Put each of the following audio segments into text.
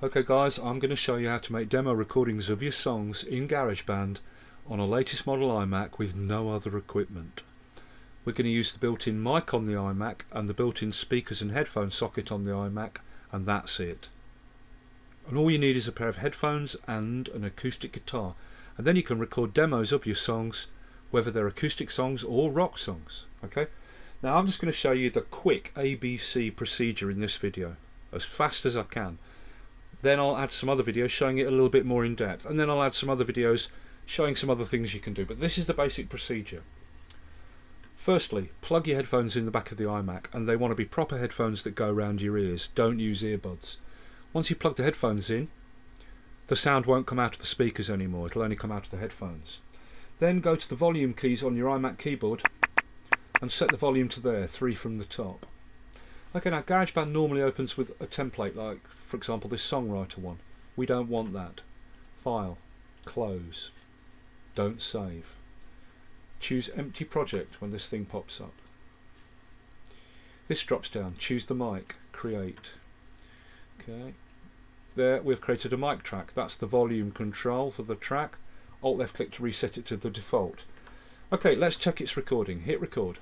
Okay guys, I'm going to show you how to make demo recordings of your songs in Garageband on a latest model iMac with no other equipment. We're going to use the built-in mic on the iMac and the built-in speakers and headphone socket on the iMac, and that's it. And all you need is a pair of headphones and an acoustic guitar, and then you can record demos of your songs, whether they're acoustic songs or rock songs. Okay? Now I'm just going to show you the quick ABC procedure in this video as fast as I can. Then I'll add some other videos showing it a little bit more in depth, and then I'll add some other videos showing some other things you can do. But this is the basic procedure. Firstly, plug your headphones in the back of the iMac, and they want to be proper headphones that go around your ears. Don't use earbuds. Once you plug the headphones in, the sound won't come out of the speakers anymore, it'll only come out of the headphones. Then go to the volume keys on your iMac keyboard and set the volume to there, 3 from the top. Okay, now Garageband normally opens with a template, like for example this songwriter one. We don't want that. File, close, don't save. Choose empty project when this thing pops up. This drops down, choose the mic, create. Okay, there we've created a mic track. That's the volume control for the track. Alt left click to reset it to the default. Okay, let's check its recording. Hit record.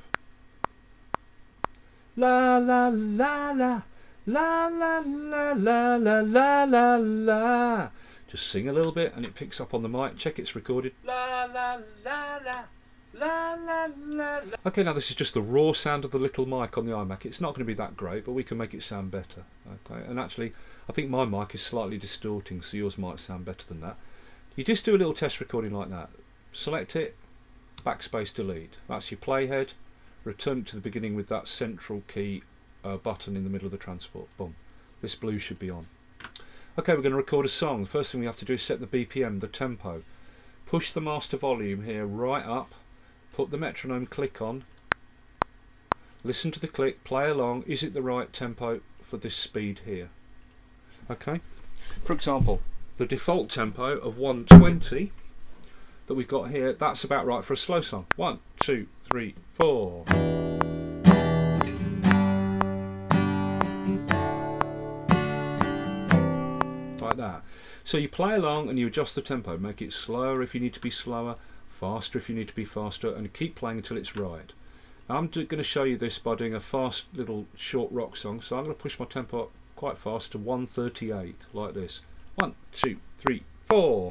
La la la la la la la la la la la la. Just sing a little bit and it picks up on the mic. Check it's recorded. La la la la la la la. Okay, now this is just the raw sound of the little mic on the iMac. It's not going to be that great, but we can make it sound better. Okay, and actually I think my mic is slightly distorting, so yours might sound better than that. You just do a little test recording like that. Select it, backspace delete. That's your playhead. Return it to the beginning with that central key button in the middle of the transport. Boom. This blue should be on. Okay, we're going to record a song. The first thing we have to do is set the BPM, the tempo. Push the master volume here right up. Put the metronome click on. Listen to the click, play along. Is it the right tempo for this speed here? Okay. For example, the default tempo of 120 that we've got here, that's about right for a slow song. 1, 2, 3, 4. Like that. So you play along and you adjust the tempo, make it slower if you need to be slower, faster if you need to be faster, and keep playing until it's right. Now I'm going to show you this by doing a fast little short rock song, so I'm going to push my tempo up quite fast to 138, like this. 1, 2, 3, 4.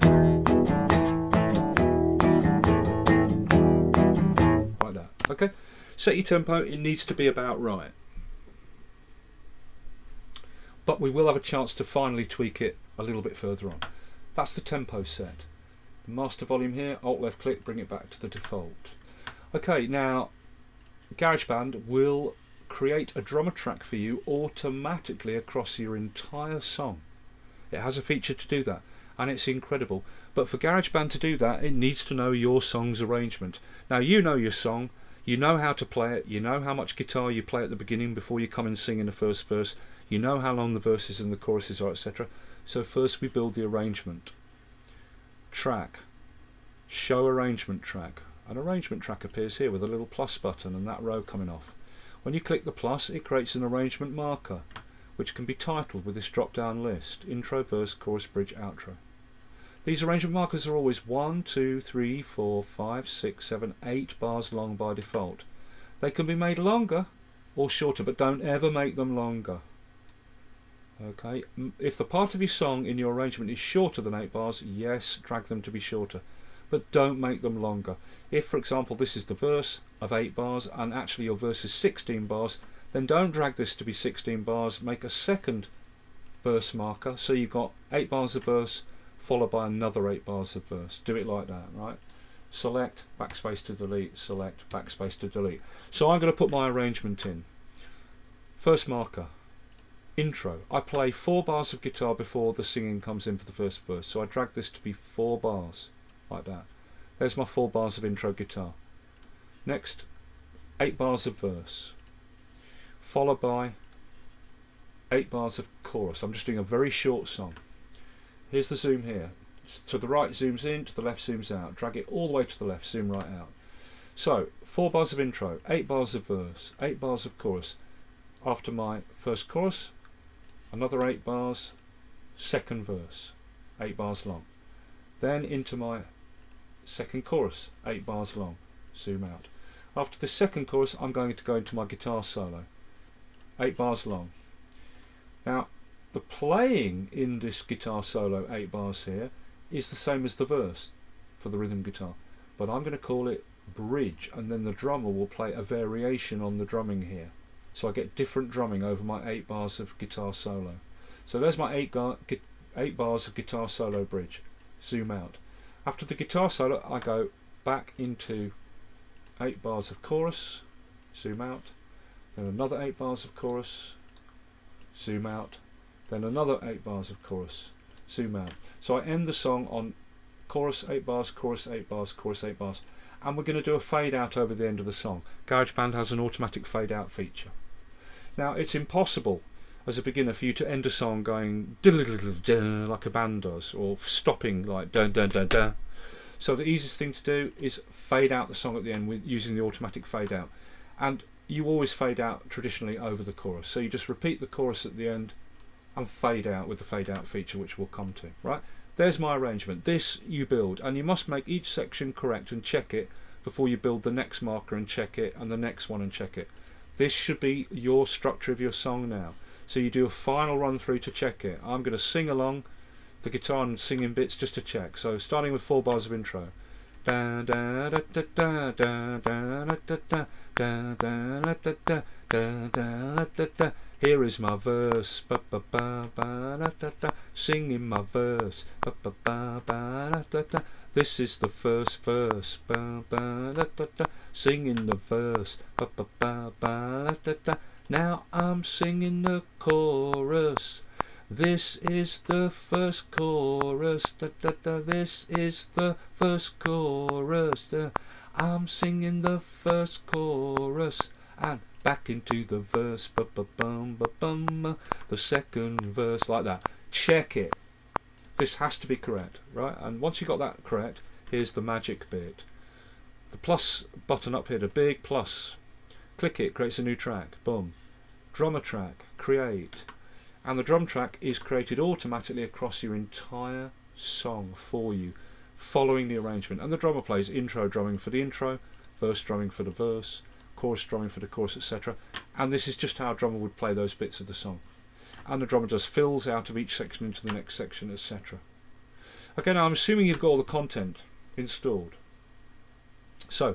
Like that. Okay, set your tempo, it needs to be about right. But we will have a chance to finally tweak it a little bit further on. That's the tempo set. The master volume here, alt left click, bring it back to the default. Okay, now Garageband will create a drummer track for you automatically across your entire song. It has a feature to do that, and it's incredible. But for Garageband to do that, it needs to know your song's arrangement. Now you know your song, you know how to play it, you know how much guitar you play at the beginning before you come and sing in the first verse, you know how long the verses and the choruses are, etc. So first we build the arrangement. Track. Show arrangement track. An arrangement track appears here with a little plus button and that row coming off. When you click the plus, it creates an arrangement marker, which can be titled with this drop down list: intro, verse, chorus, bridge, outro. These arrangement markers are always 1, 2, 3, 4, 5, 6, 7, 8 bars long by default. They can be made longer or shorter, but don't ever make them longer. Okay, if the part of your song in your arrangement is shorter than 8 bars, yes, drag them to be shorter, but don't make them longer. If, for example, this is the verse of 8 bars and actually your verse is 16 bars, then don't drag this to be 16 bars, make a second verse marker, so you've got 8 bars of verse followed by another 8 bars of verse. Do it like that, right? Select, backspace to delete, select, backspace to delete. So I'm going to put my arrangement in. First marker, intro. I play 4 bars of guitar before the singing comes in for the first verse, so I drag this to be 4 bars, like that. There's my 4 bars of intro guitar. Next, 8 bars of verse, followed by 8 bars of chorus. I'm just doing a very short song. Here's the zoom here. To the right zooms in, to the left zooms out. Drag it all the way to the left, zoom right out. So 4 bars of intro, 8 bars of verse, 8 bars of chorus. After my first chorus, another 8 bars, second verse, 8 bars long. Then into my second chorus, 8 bars long, zoom out. After the second chorus, I'm going to go into my guitar solo, 8 bars long. Now, the playing in this guitar solo, 8 bars here, is the same as the verse for the rhythm guitar, but I'm going to call it bridge, and then the drummer will play a variation on the drumming here. So I get different drumming over my 8 bars of guitar solo. So there's my 8 bars of guitar solo bridge. Zoom out. After the guitar solo, I go back into 8 bars of chorus, zoom out, then another 8 bars of chorus, zoom out, then another 8 bars of chorus, zoom out. So I end the song on chorus 8 bars, chorus 8 bars, chorus 8 bars, and we're going to do a fade out over the end of the song. Garageband has an automatic fade out feature. Now, it's impossible as a beginner for you to end a song going like a band does, or stopping like dun dun dun dun. So the easiest thing to do is fade out the song at the end with using the automatic fade out, and you always fade out traditionally over the chorus. So you just repeat the chorus at the end and fade out with the fade out feature, which we'll come to. Right, there's my arrangement. This you build, and you must make each section correct and check it before you build the next marker and check it, and the next one and check it. This should be your structure of your song now. So you do a final run through to check it. I'm going to sing along the guitar and singing bits just to check. So starting with 4 bars of intro. Here is my verse, singing my verse. This is the first verse, singing the verse. Now I'm singing the chorus. This is the first chorus. This is the first chorus. I'm singing the first chorus and back into the verse. The second verse, like that. Check it. This has to be correct, right? And once you got that correct, here's the magic bit. The plus button up here, the big plus. Click it, creates a new track. Boom. Drummer track, create. And the drum track is created automatically across your entire song for you, following the arrangement. And the drummer plays intro drumming for the intro, verse drumming for the verse, chorus drumming for the chorus, etc. And this is just how a drummer would play those bits of the song. And the drummer does fills out of each section into the next section, etc. Okay, now I'm assuming you've got all the content installed. So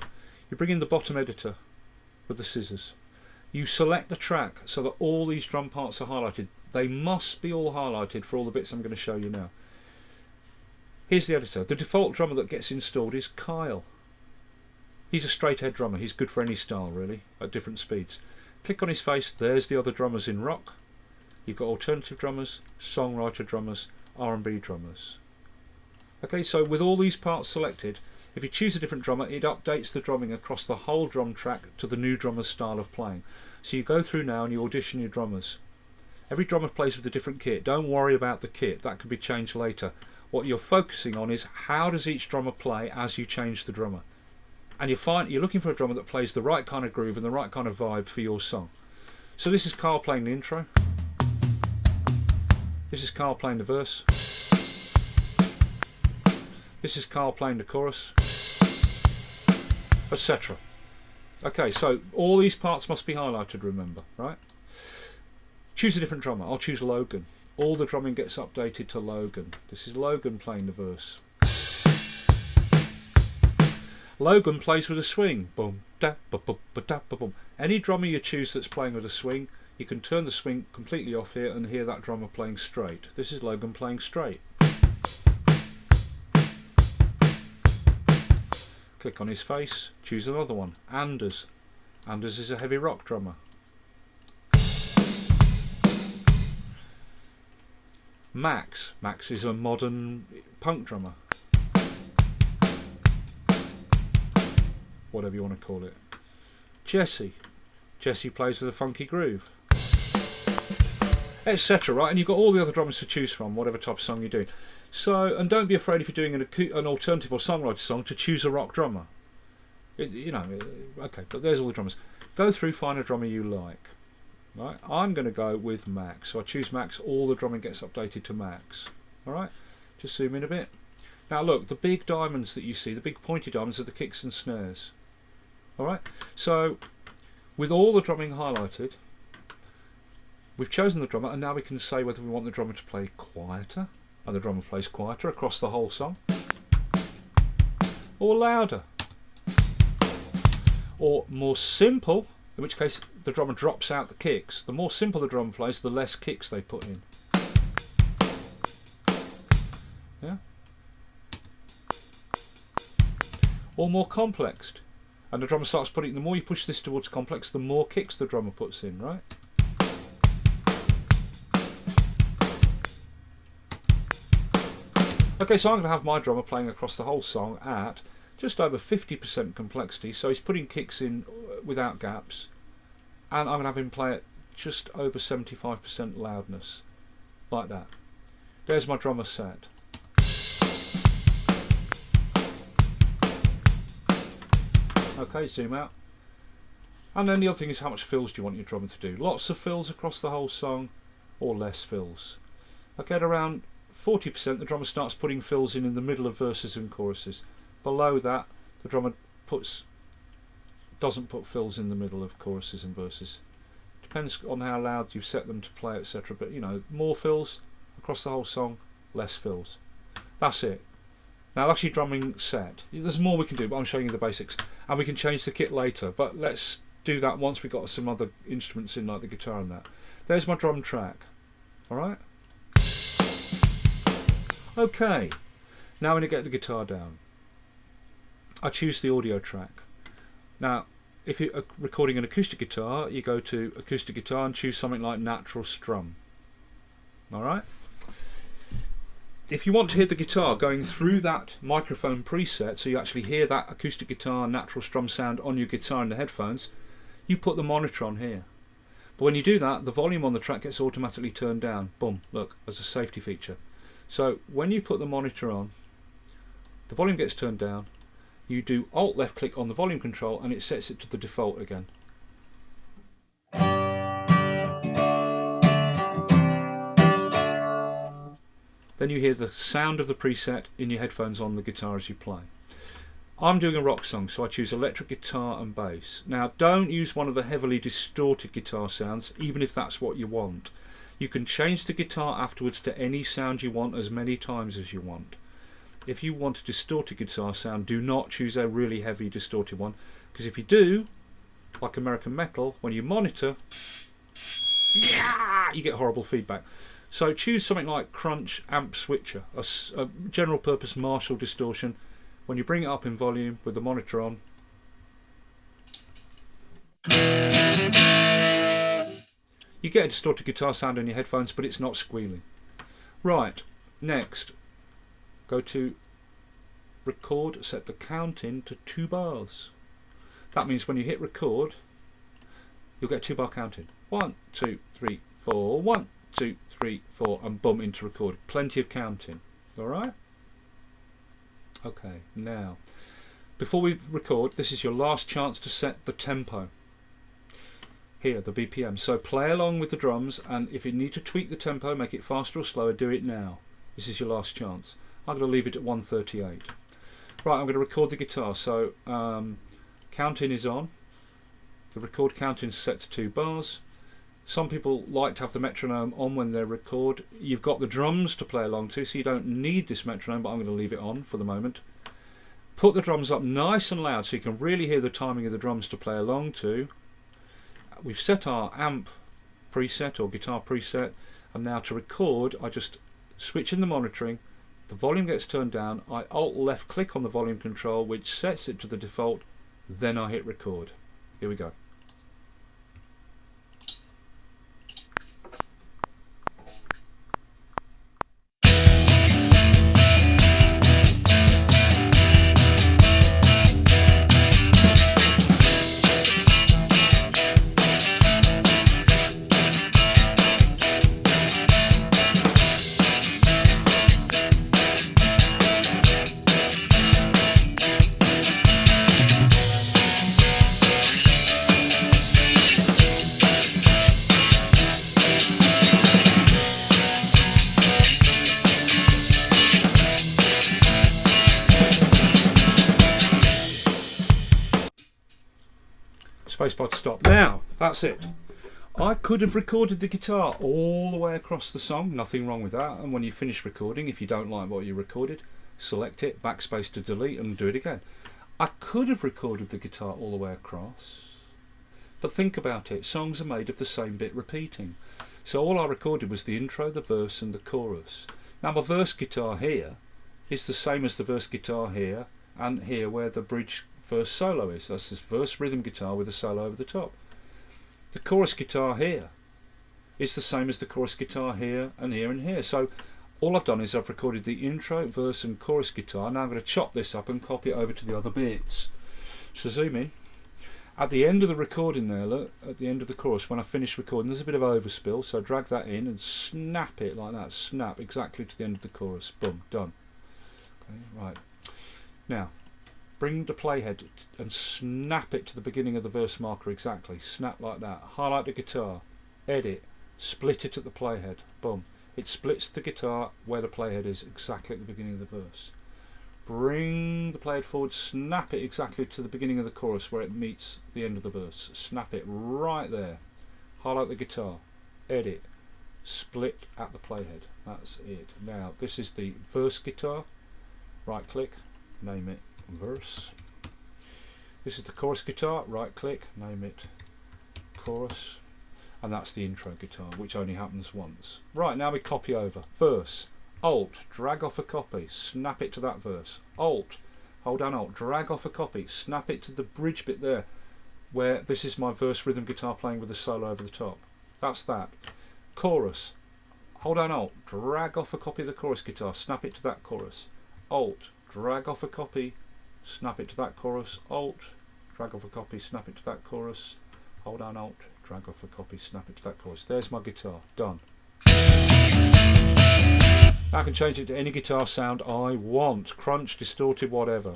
you bring in the bottom editor with the scissors. You select the track so that all these drum parts are highlighted. They must be all highlighted for all the bits I'm going to show you now. Here's the editor. The default drummer that gets installed is Kyle. He's a straight head drummer. He's good for any style really, at different speeds. Click on his face. There's the other drummers in rock. You've got alternative drummers, songwriter drummers, R&B drummers. Okay, so with all these parts selected, if you choose a different drummer, it updates the drumming across the whole drum track to the new drummer's style of playing. So you go through now and you audition your drummers. Every drummer plays with a different kit. Don't worry about the kit, that can be changed later. What you're focusing on is how does each drummer play as you change the drummer. And you're looking for a drummer that plays the right kind of groove and the right kind of vibe for your song. So this is Carl playing the intro. This is Carl playing the verse. This is Carl playing the chorus, etc. Okay, so all these parts must be highlighted, remember, right? Choose a different drummer. I'll choose Logan. All the drumming gets updated to Logan. This is Logan playing the verse. Logan plays with a swing. Boom, da, ba, ba, ba, da, ba, boom. Any drummer you choose that's playing with a swing, you can turn the swing completely off here and hear that drummer playing straight. This is Logan playing straight. Click on his face, choose another one. Anders. Anders is a heavy rock drummer. Max. Max is a modern punk drummer. Whatever you want to call it. Jesse. Jesse plays with a funky groove. Etc. Right? And you've got all the other drummers to choose from, whatever type of song you're doing. So, and don't be afraid if you're doing an alternative or songwriter song to choose a rock drummer. Okay, but there's all the drummers. Go through, find a drummer you like. Right, I'm going to go with max. So I choose max, all the drumming gets updated to max. Alright, just zoom in a bit. Now look, the big diamonds that you see, the big pointy diamonds, are the kicks and snares. Alright, so with all the drumming highlighted, we've chosen the drummer, and now we can say whether we want the drummer to play quieter, and the drummer plays quieter across the whole song, or louder, or more simple, in which case the drummer drops out the kicks. The more simple the drummer plays, the less kicks they put in. Yeah? Or more complex. And the drummer starts putting, the more you push this towards complex, the more kicks the drummer puts in, right? Okay, so I'm going to have my drummer playing across the whole song at just over 50% complexity, so he's putting kicks in without gaps, and I'm going to have him play at just over 75% loudness, like that. There's my drummer set. Okay, zoom out. And then the other thing is, how much fills do you want your drummer to do? Lots of fills across the whole song, or less fills? Okay, at around 40% the drummer starts putting fills in the middle of verses and choruses. Below that, the drummer doesn't put fills in the middle of choruses and verses. Depends on how loud you've set them to play, etc. But you know, more fills across the whole song, less fills. That's it. Now that's your drumming set. There's more we can do, but I'm showing you the basics. And we can change the kit later, but let's do that once we've got some other instruments in, like the guitar and that. There's my drum track. Alright? Okay, now I'm going to get the guitar down. I choose the audio track. Now, if you're recording an acoustic guitar, you go to acoustic guitar and choose something like natural strum. Alright? If you want to hear the guitar going through that microphone preset, so you actually hear that acoustic guitar natural strum sound on your guitar in the headphones, you put the monitor on here. But when you do that, the volume on the track gets automatically turned down. Boom, look, as a safety feature. So when you put the monitor on, the volume gets turned down, you do Alt left click on the volume control and it sets it to the default again. Then you hear the sound of the preset in your headphones on the guitar as you play. I'm doing a rock song, so I choose electric guitar and bass. Now don't use one of the heavily distorted guitar sounds, even if that's what you want. You can change the guitar afterwards to any sound you want as many times as you want. If you want a distorted guitar sound, do not choose a really heavy distorted one, because if you do, like American metal, when you monitor, you get horrible feedback. So choose something like Crunch Amp Switcher, a general purpose Marshall distortion. When you bring it up in volume with the monitor on, you get a distorted guitar sound in your headphones, but it's not squealing. Right, next, go to record, set the count in to 2 bars. That means when you hit record, you'll get a 2-bar count in. 1, 2, 3, 4, 1, 2, 3, 4, and boom, into record. Plenty of counting. Alright? Okay, now, before we record, this is your last chance to set the tempo. Here, the BPM. So play along with the drums, and if you need to tweak the tempo, make it faster or slower, do it now. This is your last chance. I'm going to leave it at 138. Right, I'm going to record the guitar. So count-in is on. The record count-in is set to 2 bars. Some people like to have the metronome on when they record. You've got the drums to play along to, so you don't need this metronome, but I'm going to leave it on for the moment. Put the drums up nice and loud so you can really hear the timing of the drums to play along to. We've set our amp preset or guitar preset, and now to record I just switch in the monitoring, the volume gets turned down, I Alt left click on the volume control which sets it to the default, then I hit record. Here we go. stop. Now, that's it. I could have recorded the guitar all the way across the song, nothing wrong with that. And when you finish recording, if you don't like what you recorded, select it, backspace to delete, and do it again. I could have recorded the guitar all the way across, but think about it, songs are made of the same bit repeating. So all I recorded was the intro, the verse and the chorus. Now my verse guitar here is the same as the verse guitar here and here where the bridge verse solo is. That's this verse rhythm guitar with a solo over the top. The chorus guitar here is the same as the chorus guitar here and here and here. So all I've done is I've recorded the intro, verse and chorus guitar. Now I'm going to chop this up and copy it over to the other bits. So zoom in. At the end of the recording there, look, at the end of the chorus, when I finish recording, there's a bit of overspill, so drag that in and snap it like that. Snap exactly to the end of the chorus. Boom, done. Okay, right. Now, bring the playhead and snap it to the beginning of the verse marker exactly. Snap like that. Highlight the guitar. Edit. Split it at the playhead. Boom. It splits the guitar where the playhead is exactly at the beginning of the verse. Bring the playhead forward, snap it exactly to the beginning of the chorus where it meets the end of the verse. Snap it right there. Highlight the guitar. Edit. Split at the playhead. That's it. Now this is the verse guitar. Right click, name it verse. This is the chorus guitar. Right click, name it chorus. And that's the intro guitar, which only happens once. Right, now we copy over. Verse. Alt, drag off a copy, snap it to that verse. Alt, hold down Alt, drag off a copy, snap it to the bridge bit there, where this is my verse rhythm guitar playing with a solo over the top. That's that. Chorus, hold down Alt, drag off a copy of the chorus guitar, snap it to that chorus. Alt, drag off a copy, snap it to that chorus. Alt, drag off a copy, snap it to that chorus. Hold down Alt, drag off a copy, snap it to that chorus. There's my guitar, done. I can change it to any guitar sound I want, crunch, distorted, whatever.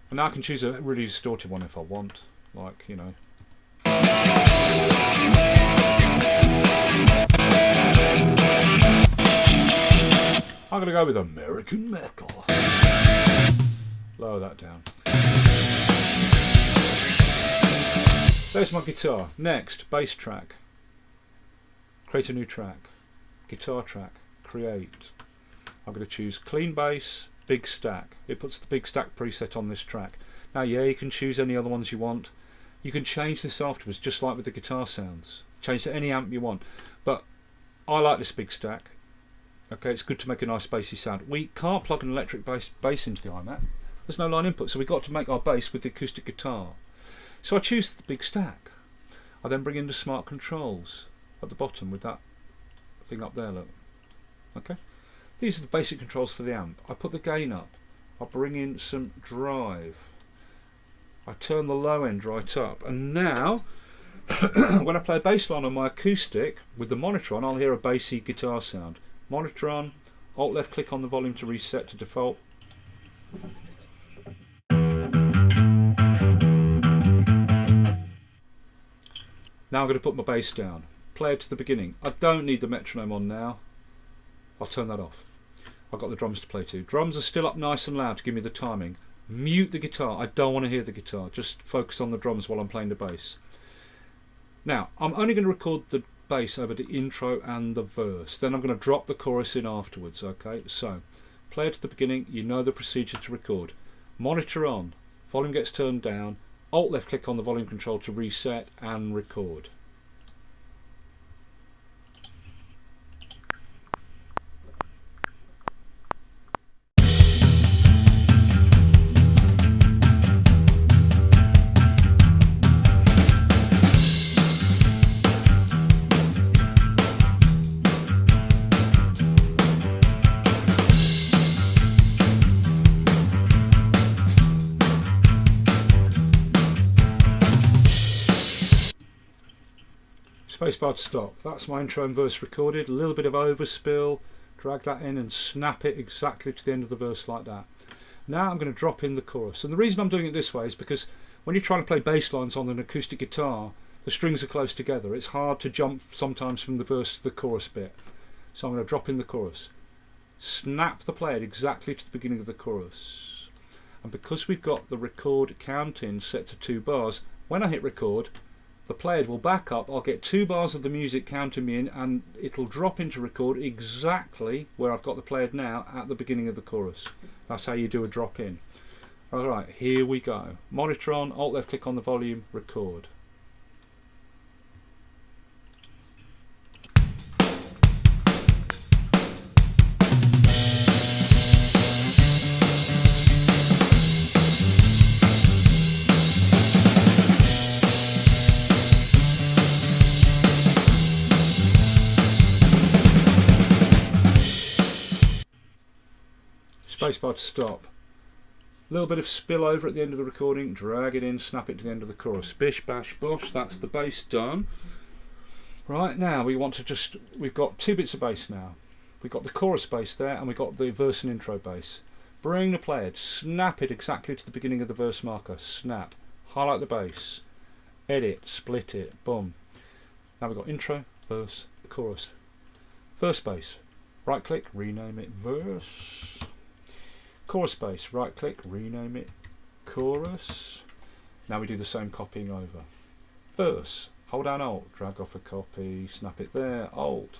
And now I can choose a really distorted one if I want, like, you know. I'm going to go with American metal. Lower that down. There's my guitar. Next, bass track. Create a new track. Guitar track. Create. I'm going to choose clean bass, big stack. It puts the big stack preset on this track. Now, yeah, you can choose any other ones you want. You can change this afterwards, just like with the guitar sounds. Change to any amp you want. But I like this big stack. Okay, it's good to make a nice bassy sound. We can't plug an electric bass into the iMac. There's no line input, so we've got to make our bass with the acoustic guitar. So I choose the big stack. I then bring in the smart controls at the bottom with that thing up there, look. Okay, these are the basic controls for the amp. I put the gain up. I bring in some drive. I turn the low end right up, and now when I play a bass line on my acoustic with the monitor on, I'll hear a bassy guitar sound. Monitor on, Alt left click on the volume to reset to default. Now I'm going to put my bass down. Play it to the beginning. I don't need the metronome on now. I'll turn that off. I've got the drums to play to. Drums are still up nice and loud to give me the timing. Mute the guitar. I don't want to hear the guitar. Just focus on the drums while I'm playing the bass. Now, I'm only going to record the bass over the intro and the verse. Then I'm going to drop the chorus in afterwards. Okay, so play it to the beginning. You know the procedure to record. Monitor on. Volume gets turned down. Alt left click on the volume control to reset and record. Spacebar to stop. That's my intro and verse recorded. A little bit of overspill. Drag that in and snap it exactly to the end of the verse like that. Now I'm going to drop in the chorus. And the reason I'm doing it this way is because when you're trying to play bass lines on an acoustic guitar, the strings are close together. It's hard to jump sometimes from the verse to the chorus bit. So I'm going to drop in the chorus, snap the playhead exactly to the beginning of the chorus, and because we've got the record counting set to 2 bars, when I hit record, the playhead will back up. I'll get 2 bars of the music counting me in, and it'll drop into record exactly where I've got the playhead now at the beginning of the chorus. That's how you do a drop in. Alright, here we go. Monitor on, alt left click on the volume, record. Spacebar to stop. A little bit of spill over at the end of the recording, drag it in, snap it to the end of the chorus. Bish, bash, bosh, that's the bass done. Right, now we've got 2 bits of bass now. We've got the chorus bass there, and we've got the verse and intro bass. Bring the playhead, snap it exactly to the beginning of the verse marker, snap, highlight the bass, edit, split it, boom. Now we've got intro, verse, chorus. Verse bass, right click, rename it verse. Chorus bass, right click, rename it chorus. Now we do the same copying over. Verse, hold down alt, drag off a copy, snap it there, alt,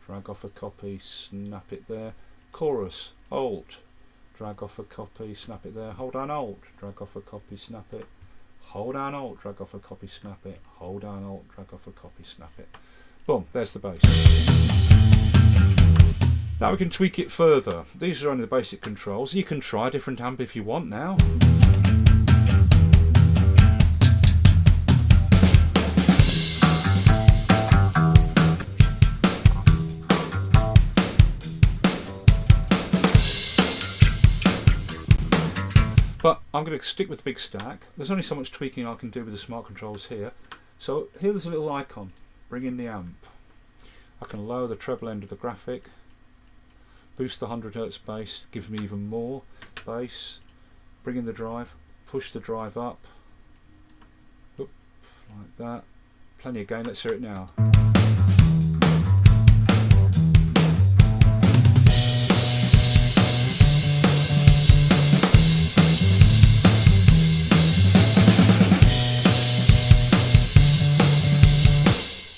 drag off a copy, snap it there. Chorus, alt, drag off a copy, snap it there, hold down alt, drag off a copy, snap it, hold down alt, drag off a copy, snap it, hold down alt, drag off a copy, snap it. Boom, there's the bass. Now we can tweak it further. These are only the basic controls. You can try a different amp if you want now. But I'm going to stick with the big stack. There's only so much tweaking I can do with the smart controls here. So here's a little icon. Bring in the amp. I can lower the treble end of the graphic. Boost the 100Hz bass, give me even more bass. Bring in the drive, push the drive up. Oop, like that. Plenty of gain, let's hear it now.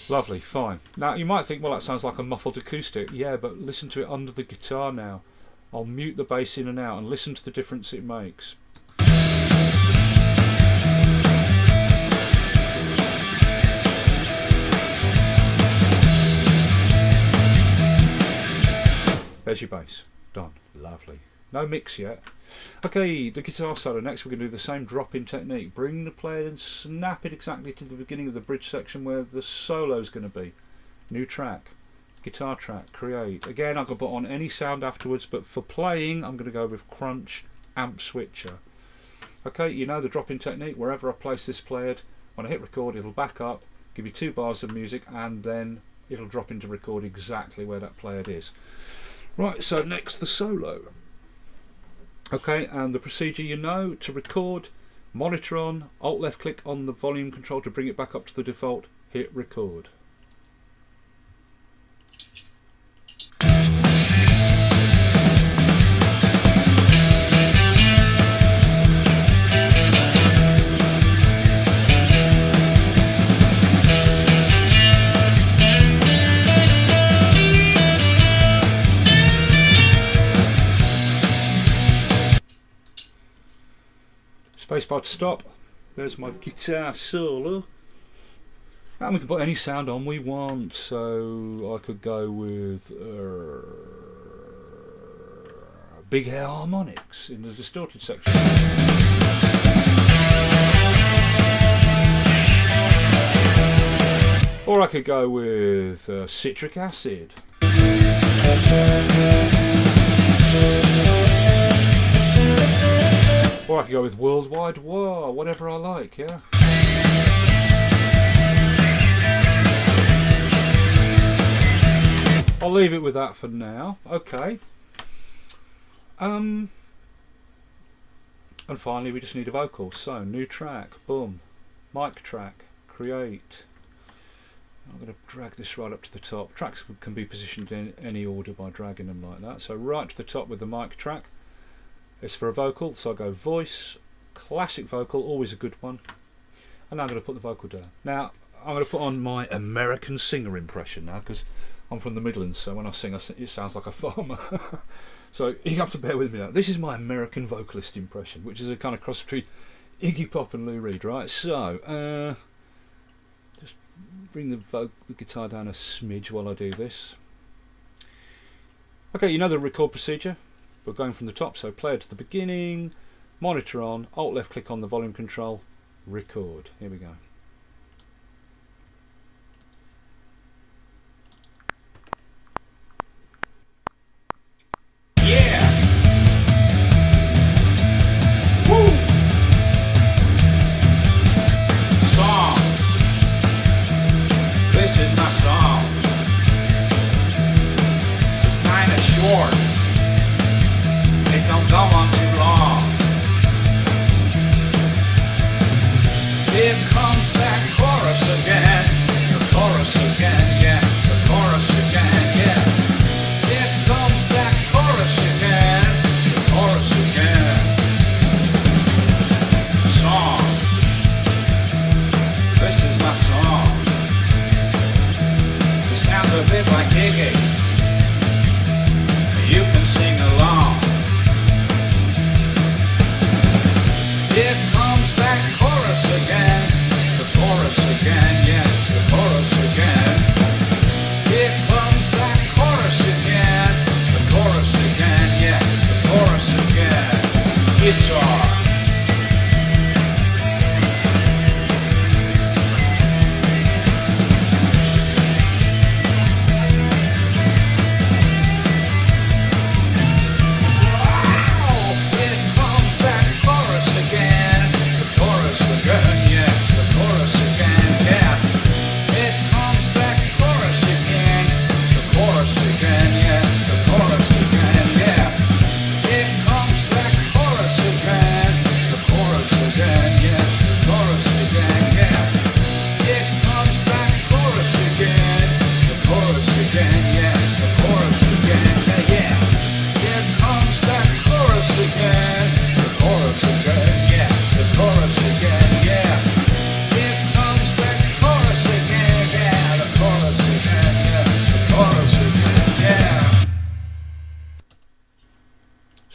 Lovely, fine. Now you might think, well, that sounds like a muffled acoustic. Yeah, but listen to it under the guitar now. I'll mute the bass in and out and listen to the difference it makes. There's your bass. Done. Lovely. No mix yet. Okay, the guitar solo. Next we're going to do the same drop-in technique. Bring the player and snap it exactly to the beginning of the bridge section where the solo is going to be. New track. Guitar track. Create. Again, I can put on any sound afterwards, but for playing I'm going to go with crunch amp switcher. Okay, you know the drop-in technique. Wherever I place this playhead, when I hit record it'll back up, give you 2 bars of music, and then it'll drop into record exactly where that playhead is. Right, so next the solo. Okay, and the procedure you know: to record, monitor on, alt left click on the volume control to bring it back up to the default, hit record. Spacebar to stop. There's my guitar solo. And we can put any sound on we want. So I could go with big hair harmonics in the distorted section. Or I could go with citric acid. Or I could go with Worldwide War, whatever I like, yeah? I'll leave it with that for now. Okay. And finally we just need a vocal. So, new track, boom. Mic track, create. I'm going to drag this right up to the top. Tracks can be positioned in any order by dragging them like that. So right to the top with the mic track. It's for a vocal, so I go voice, classic vocal, always a good one. And now I'm going to put the vocal down. Now I'm going to put on my American singer impression now, because I'm from the Midlands, so when I sing it sounds like a farmer. So you have to bear with me now. This is my American vocalist impression, which is a kind of cross between Iggy Pop and Lou Reed, right? So just bring the guitar down a smidge while I do this. Okay, you know the record procedure. We're going from the top, so play it to the beginning, monitor on, alt left click on the volume control, record. Here we go.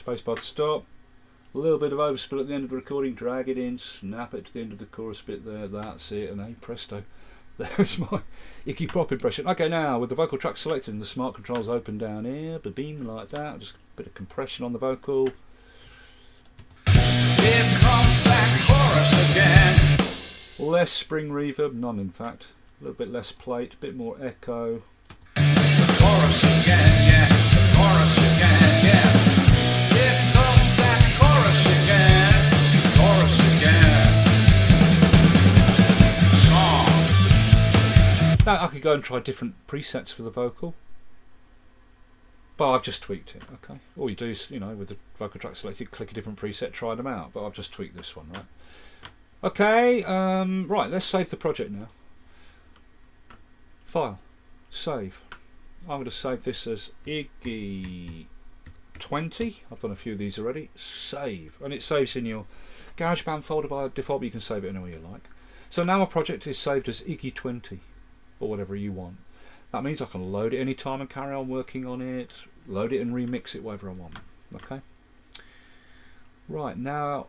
Spacebar to stop. A little bit of overspill at the end of the recording, drag it in, snap it to the end of the chorus bit there, that's it, and hey presto, there's my Iggy Pop impression. Okay, now with the vocal track selected and the smart controls open down here, beam like that, just a bit of compression on the vocal. Here comes that chorus again. Less spring reverb, none in fact, a little bit less plate, a bit more echo. The chorus again, yeah, the chorus again, yeah. Now I could go and try different presets for the vocal, but I've just tweaked it. Okay, all you do is, you know, with the vocal track selected, click a different preset, try them out. But I've just tweaked this one, right? Okay, right. Let's save the project now. File, save. I'm going to save this as Iggy 20. I've done a few of these already. Save, and it saves in your Garageband folder by default. But you can save it anywhere you like. So now our project is saved as Iggy 20. Or whatever you want. That means I can load it anytime and carry on working on it, load it and remix it whatever I want. Okay. Right, now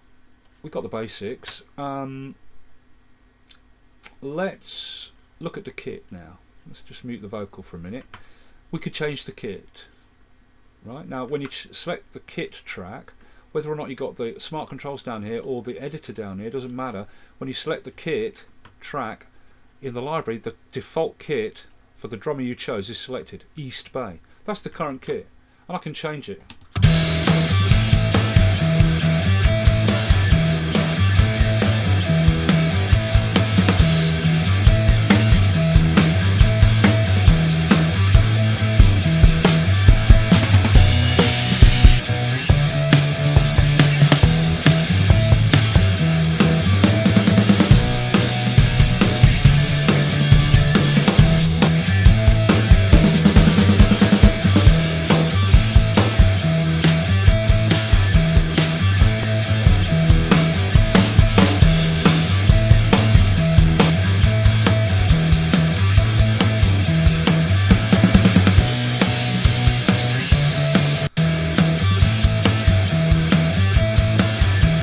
we've got the basics. Let's look at the kit now. Let's just mute the vocal for a minute. We could change the kit. Right, now when you select the kit track, whether or not you got the smart controls down here or the editor down here, doesn't matter. When you select the kit track, in the library, the default kit for the drummer you chose is selected, East Bay. That's the current kit, and I can change it.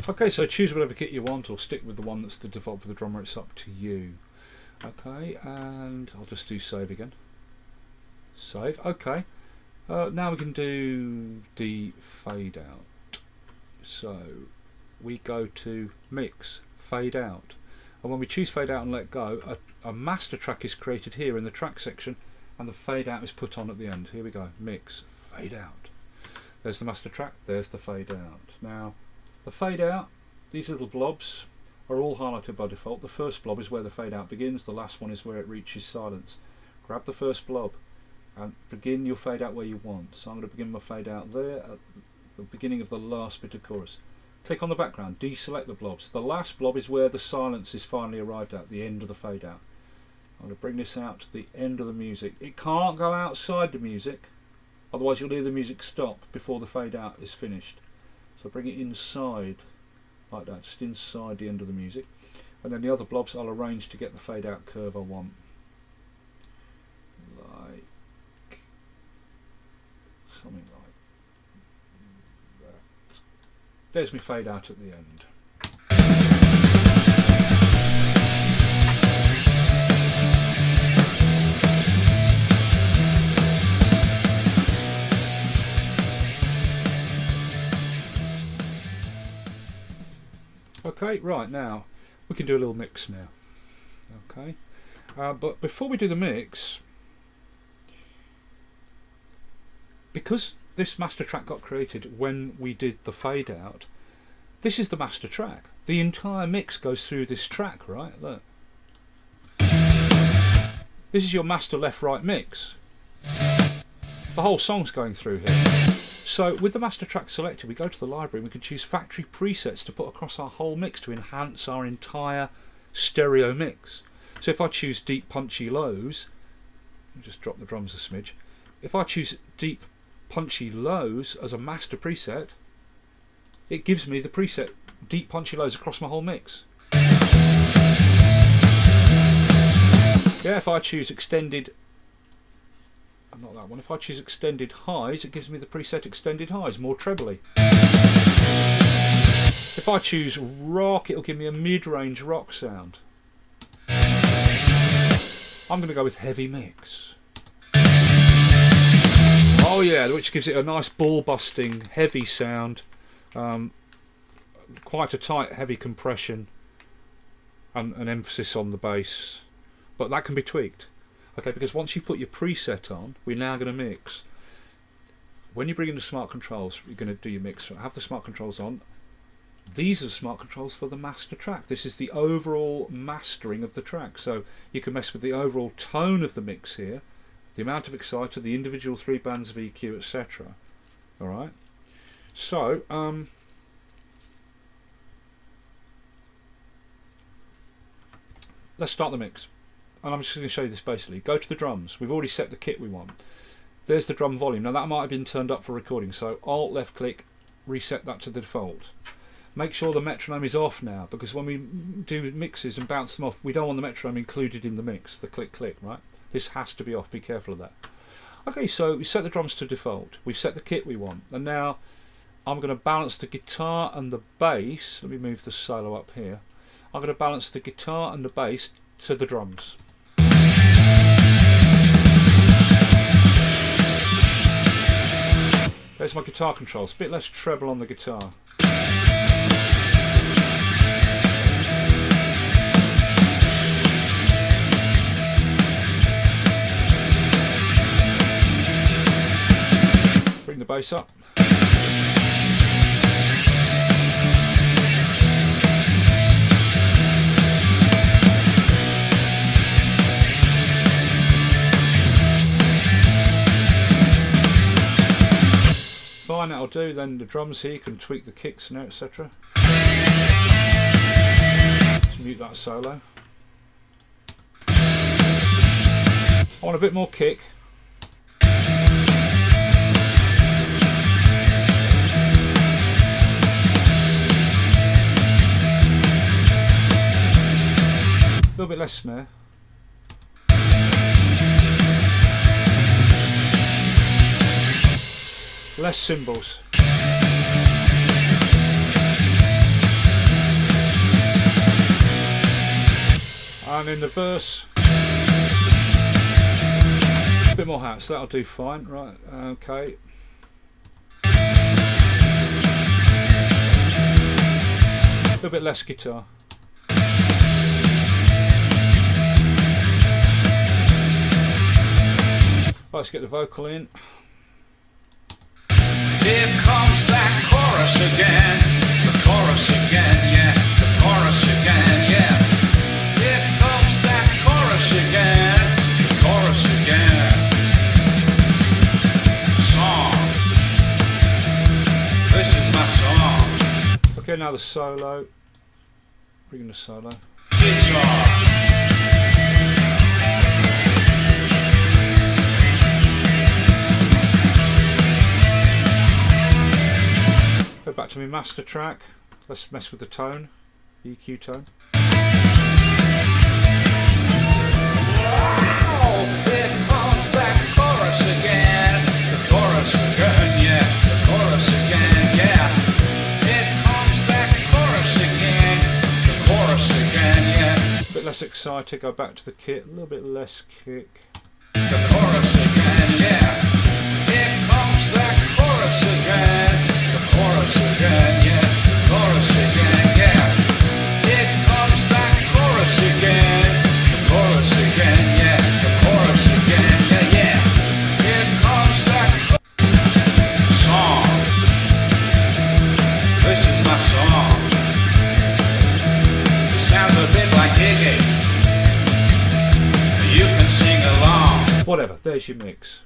Okay, so choose whatever kit you want, or stick with the one that's the default for the drummer. It's up to you. Okay, and I'll just do save again. Save. Okay. Now we can do the fade out. So we go to mix, fade out, and when we choose fade out and let go, a master track is created here in the track section, and the fade out is put on at the end. Here we go, mix, fade out. There's the master track, there's the fade out. Now the fade out, these little blobs are all highlighted by default. The first blob is where the fade out begins, the last one is where it reaches silence. Grab the first blob and begin your fade out where you want. So I'm going to begin my fade out there at the beginning of the last bit of chorus. Click on the background, deselect the blobs. The last blob is where the silence is finally arrived at, the end of the fade out. I'm going to bring this out to the end of the music. It can't go outside the music, otherwise you'll hear the music stop before the fade out is finished. So bring it inside, like that, just inside the end of the music. And then the other blobs I'll arrange to get the fade out curve I want. Like something like that. There's my fade out at the end. Okay, right, now we can do a little mix now. Okay, but before we do the mix, because this master track got created when we did the fade out, this is the master track. The entire mix goes through this track, right? Look. This is your master left right mix. The whole song's going through here. So with the master track selected, we go to the library and we can choose factory presets to put across our whole mix to enhance our entire stereo mix. So if I choose deep punchy lows, let me just drop the drums a smidge. If I choose deep punchy lows as a master preset, it gives me the preset deep punchy lows across my whole mix. Yeah, if I choose extended, not that one, if I choose extended highs, it gives me the preset extended highs, more trebly. If I choose rock, it'll give me a mid-range rock sound. I'm going to go with heavy mix. Oh yeah, which gives it a nice ball-busting, heavy sound. Quite a tight, heavy compression and an emphasis on the bass. But that can be tweaked. Okay, because once you put your preset on, we're now going to mix. When you bring in the smart controls, you're going to do your mix. Have the smart controls on. These are the smart controls for the master track. This is the overall mastering of the track. So you can mess with the overall tone of the mix here, the amount of exciter, the individual 3 bands of EQ, etc. Alright? So, let's start the mix. And I'm just going to show you this basically. Go to the drums. We've already set the kit we want. There's the drum volume. Now that might have been turned up for recording, so Alt left click, reset that to the default. Make sure the metronome is off now, because when we do mixes and bounce them off, we don't want the metronome included in the mix, the click click, right? This has to be off, be careful of that. Okay, so we set the drums to default. We've set the kit we want. And now I'm going to balance the guitar and the bass. Let me move the solo up here. I'm going to balance the guitar and the bass to the drums. There's my guitar controls, a bit less treble on the guitar. Bring the bass up. Fine, that'll do. Then the drums here, you can tweak the kicks now, etc. Let's mute that solo. I want a bit more kick. A little bit less snare. Less cymbals. And in the verse, a bit more hats, that'll do fine, right, okay. A little bit less guitar. Let's get the vocal in. Here comes that chorus again, the chorus again, yeah, the chorus again, yeah. Here comes that chorus again, the chorus again. Song, this is my song. Okay, now the solo. Bring in the solo. Guitar. Go back to my master track. Let's mess with the tone, EQ tone. Wow, here comes that chorus again, the chorus again, yeah, the chorus again, yeah. Here comes that chorus again, the chorus again, yeah. A bit less excited, go back to the kit, a little bit less kick. The chorus again, yeah. Here comes that chorus again. The chorus again, yeah. The chorus again, yeah. Here comes that chorus again. The chorus again, yeah. The chorus again, yeah, yeah. Here comes that song. This is my song. It sounds a bit like Iggy. You can sing along. Whatever, there's your mix.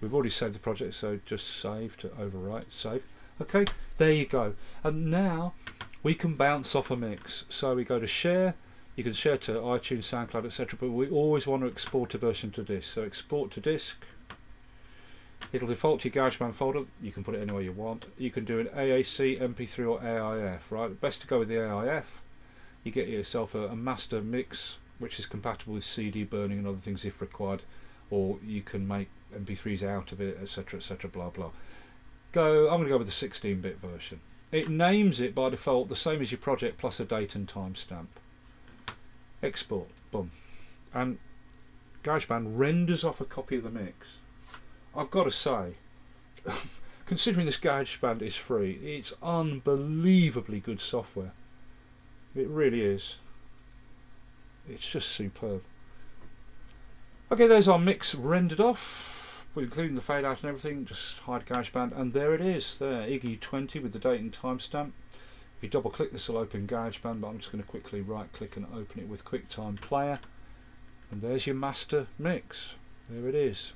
We've already saved the project, so just save to overwrite, save. Okay, there you go. And now we can bounce off a mix. So we go to share, you can share to iTunes, SoundCloud, etc. But we always want to export a version to disk. So export to disk. It'll default to your Garageband folder. You can put it anywhere you want. You can do an AAC, MP3 or AIF, right? Best to go with the AIF. You get yourself a master mix, which is compatible with CD burning and other things if required. Or you can make MP3s out of it, etc, etc, blah blah. I'm going to go with the 16-bit version. It names it by default the same as your project plus a date and timestamp. Export, boom. And GarageBand renders off a copy of the mix. I've got to say, considering this GarageBand is free, it's unbelievably good software. It really is. It's just superb. Okay, there's our mix rendered off, including the fade out and everything. Just hide GarageBand, and there it is. There, Iggy 20 with the date and timestamp. If you double click, this will open GarageBand, but I'm just going to quickly right click and open it with QuickTime Player. And there's your master mix. There it is.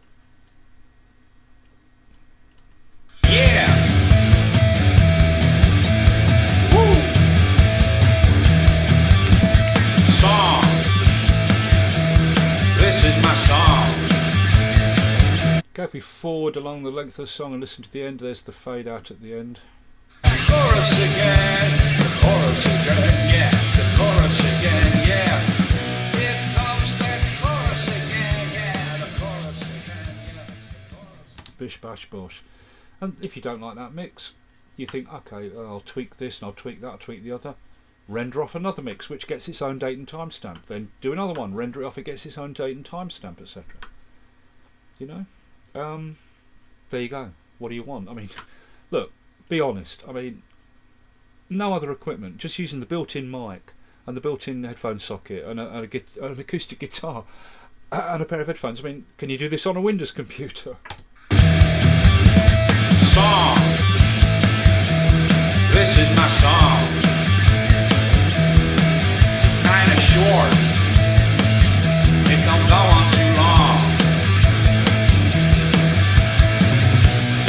Yeah. Woo. Song. This is my song. Okay, if we forward along the length of the song and listen to the end, there's the fade out at the end. Chorus again, the chorus again, yeah, the chorus again, yeah. Here comes that chorus again, yeah, the chorus again, yeah. Bish bash bosh. And if you don't like that mix, you think, okay, I'll tweak this and I'll tweak that, I'll tweak the other. Render off another mix which gets its own date and timestamp. Then do another one, render it off, it gets its own date and timestamp, etc. You know? There you go. What do you want? I mean, look, be honest. I mean, no other equipment, just using the built-in mic and the built-in headphone socket and an acoustic guitar and a pair of headphones. I mean, can you do this on a Windows computer? Song. This is my song. It's kinda short. It don't go on too long.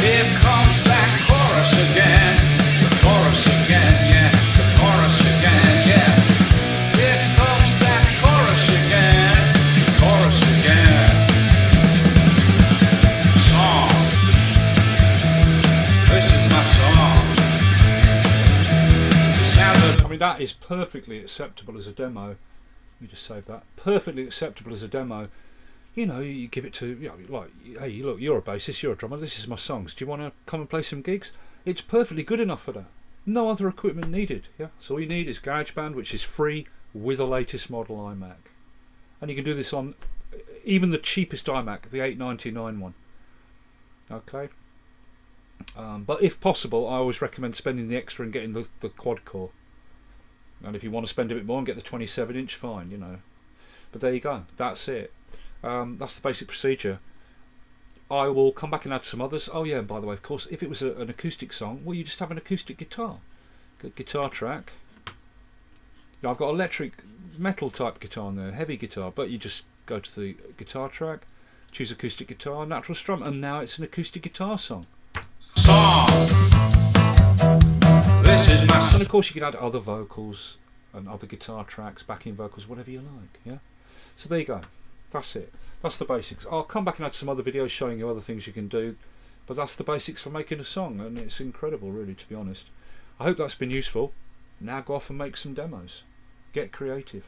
Here comes that chorus again. The chorus again, yeah. The chorus again, yeah. Here comes that chorus again. The chorus again. Song. This is my song. It sounds I mean, that is perfectly acceptable as a demo. Let me just save that. Perfectly acceptable as a demo. You know, you give it to, you know, like, hey, look, you're a bassist, you're a drummer, this is my songs. Do you want to come and play some gigs? It's perfectly good enough for that. No other equipment needed. Yeah, so all you need is GarageBand, which is free with the latest model iMac. and you can do this on even the cheapest iMac, the 899 one. Okay. But if possible, I always recommend spending the extra and getting the quad core. And if you want to spend a bit more and get the 27-inch, fine, you know. But there you go. That's it. That's the basic procedure. I will come back and add some others. Oh yeah, and by the way, of course, if it was an acoustic song, well, you just have an acoustic guitar. Guitar track. You know, I've got electric metal type guitar on there, heavy guitar, but you just go to the guitar track, choose acoustic guitar, natural strum, and now it's an acoustic guitar song. Song. This is my And of course you can add other vocals and other guitar tracks, backing vocals, whatever you like. Yeah. So there you go. That's it. That's the basics. I'll come back and add some other videos showing you other things you can do, but that's the basics for making a song, and it's incredible, really, to be honest. I hope that's been useful. Now go off and make some demos. Get creative.